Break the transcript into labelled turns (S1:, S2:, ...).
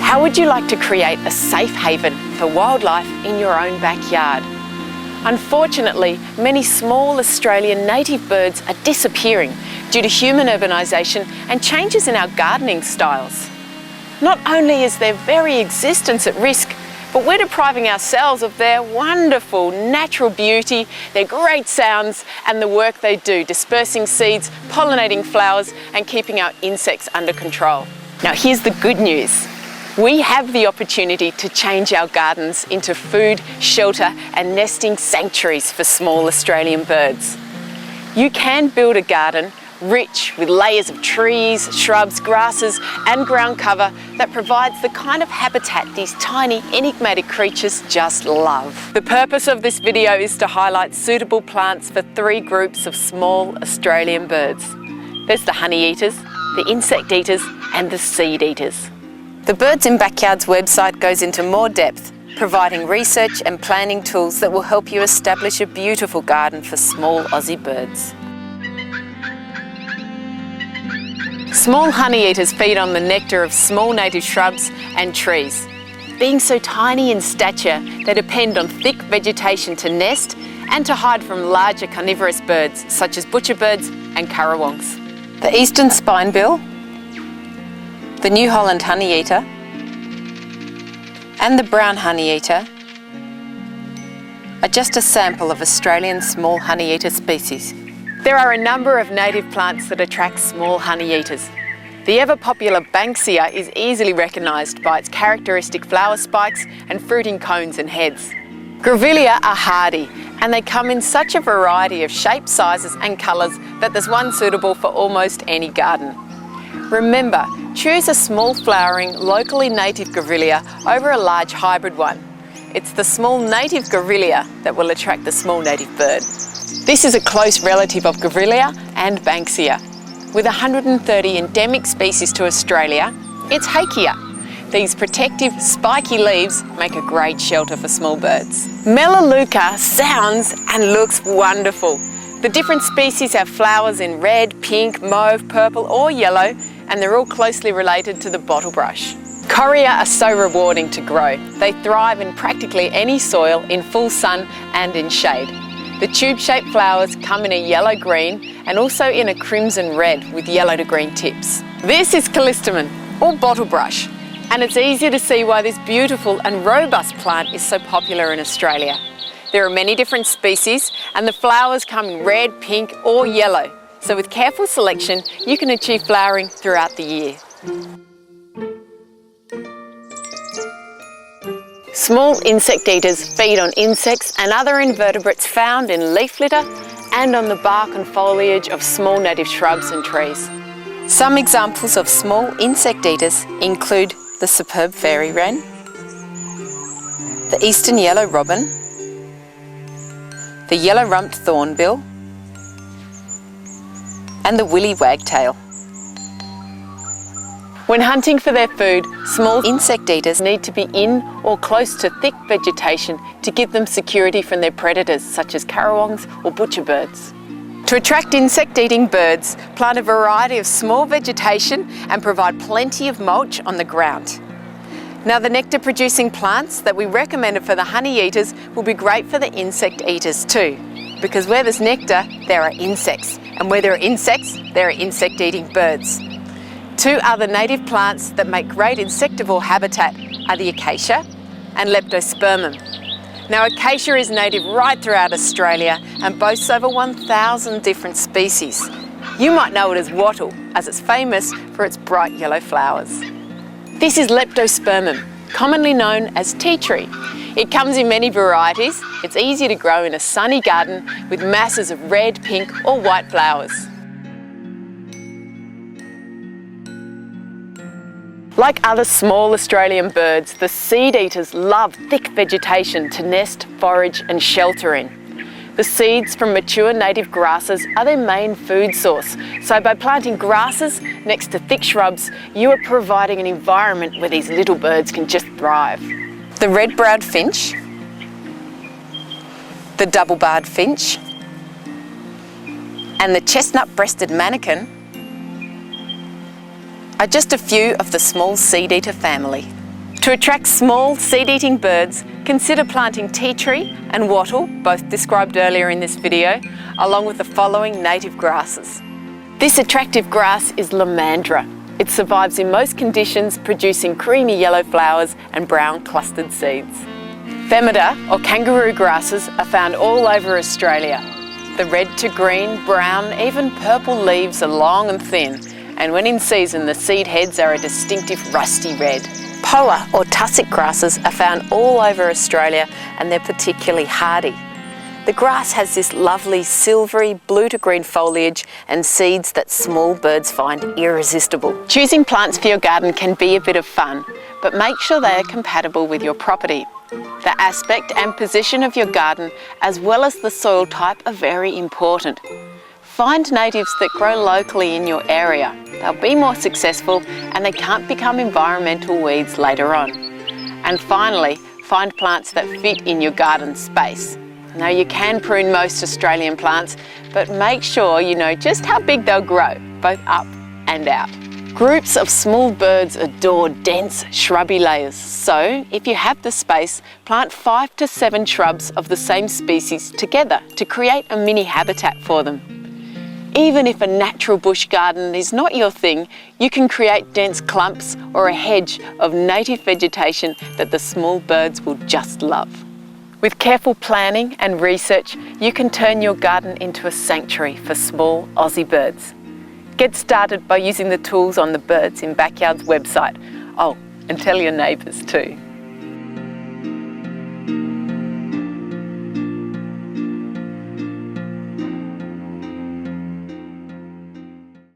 S1: How would you like to create a safe haven for wildlife in your own backyard? Unfortunately, many small Australian native birds are disappearing due to human urbanisation and changes in our gardening styles. Not only is their very existence at risk, but we're depriving ourselves of their wonderful natural beauty, their great sounds, and the work they do, dispersing seeds, pollinating flowers, and keeping our insects under control. Now here's the good news. We have the opportunity to change our gardens into food, shelter, and nesting sanctuaries for small Australian birds. You can build a garden rich with layers of trees, shrubs, grasses and ground cover that provides the kind of habitat these tiny enigmatic creatures just love. The purpose of this video is to highlight suitable plants for 3 groups of small Australian birds. There's the honey eaters, the insect eaters and the seed eaters. The Birds in Backyards website goes into more depth, providing research and planning tools that will help you establish a beautiful garden for small Aussie birds. Small honey eaters feed on the nectar of small native shrubs and trees. Being so tiny in stature, they depend on thick vegetation to nest and to hide from larger carnivorous birds such as butcherbirds and currawongs. The eastern spinebill, the New Holland honeyeater, and the brown honeyeater are just a sample of Australian small honeyeater species. There are a number of native plants that attract small honeyeaters. The ever-popular Banksia is easily recognised by its characteristic flower spikes and fruiting cones and heads. Grevillea are hardy, and they come in such a variety of shapes, sizes and colours that there's one suitable for almost any garden. Remember, choose a small flowering, locally native Grevillea over a large hybrid one. It's the small native Grevillea that will attract the small native bird. This is a close relative of Grevillea and Banksia. With 130 endemic species to Australia, it's Hakea. These protective, spiky leaves make a great shelter for small birds. Melaleuca sounds and looks wonderful. The different species have flowers in red, pink, mauve, purple or yellow, and they're all closely related to the bottlebrush. Coria are so rewarding to grow. They thrive in practically any soil, in full sun and in shade. The tube-shaped flowers come in a yellow-green and also in a crimson red with yellow to green tips. This is callistemon, or bottlebrush, and it's easy to see why this beautiful and robust plant is so popular in Australia. There are many different species and the flowers come in red, pink or yellow, so with careful selection you can achieve flowering throughout the year. Small insect eaters feed on insects and other invertebrates found in leaf litter and on the bark and foliage of small native shrubs and trees. Some examples of small insect eaters include the superb fairy wren, the eastern yellow robin, the yellow-rumped thornbill, and the willy wagtail. When hunting for their food, small insect eaters need to be in or close to thick vegetation to give them security from their predators such as currawongs or butcherbirds. To attract insect-eating birds, plant a variety of small vegetation and provide plenty of mulch on the ground. Now the nectar-producing plants that we recommended for the honey eaters will be great for the insect eaters too, because where there's nectar, there are insects, and where there are insects, there are insect-eating birds. 2 other native plants that make great insectivore habitat are the Acacia and Leptospermum. Now Acacia is native right throughout Australia and boasts over 1,000 different species. You might know it as Wattle, as it's famous for its bright yellow flowers. This is Leptospermum, commonly known as tea tree. It comes in many varieties. It's easy to grow in a sunny garden with masses of red, pink or white flowers. Like other small Australian birds, the seed eaters love thick vegetation to nest, forage and shelter in. The seeds from mature native grasses are their main food source, so by planting grasses next to thick shrubs, you are providing an environment where these little birds can just thrive. The red-browed finch, the double-barred finch, and the chestnut-breasted manakin are just a few of the small seed eater family. To attract small seed-eating birds, consider planting tea tree and wattle, both described earlier in this video, along with the following native grasses. This attractive grass is Lomandra. It survives in most conditions, producing creamy yellow flowers and brown clustered seeds. Femida, or kangaroo grasses, are found all over Australia. The red to green, brown, even purple leaves are long and thin, and when in season the seed heads are a distinctive rusty red. Poa, or tussock grasses, are found all over Australia and they're particularly hardy. The grass has this lovely silvery blue to green foliage and seeds that small birds find irresistible. Choosing plants for your garden can be a bit of fun, but make sure they are compatible with your property. The aspect and position of your garden, as well as the soil type, are very important. Find natives that grow locally in your area. They'll be more successful and they can't become environmental weeds later on. And finally, find plants that fit in your garden space. Now, you can prune most Australian plants, but make sure you know just how big they'll grow, both up and out. Groups of small birds adore dense shrubby layers, so if you have the space, plant 5 to 7 shrubs of the same species together to create a mini habitat for them. Even if a natural bush garden is not your thing, you can create dense clumps or a hedge of native vegetation that the small birds will just love. With careful planning and research, you can turn your garden into a sanctuary for small Aussie birds. Get started by using the tools on the Birds in Backyard's website. Oh, and tell your neighbours too.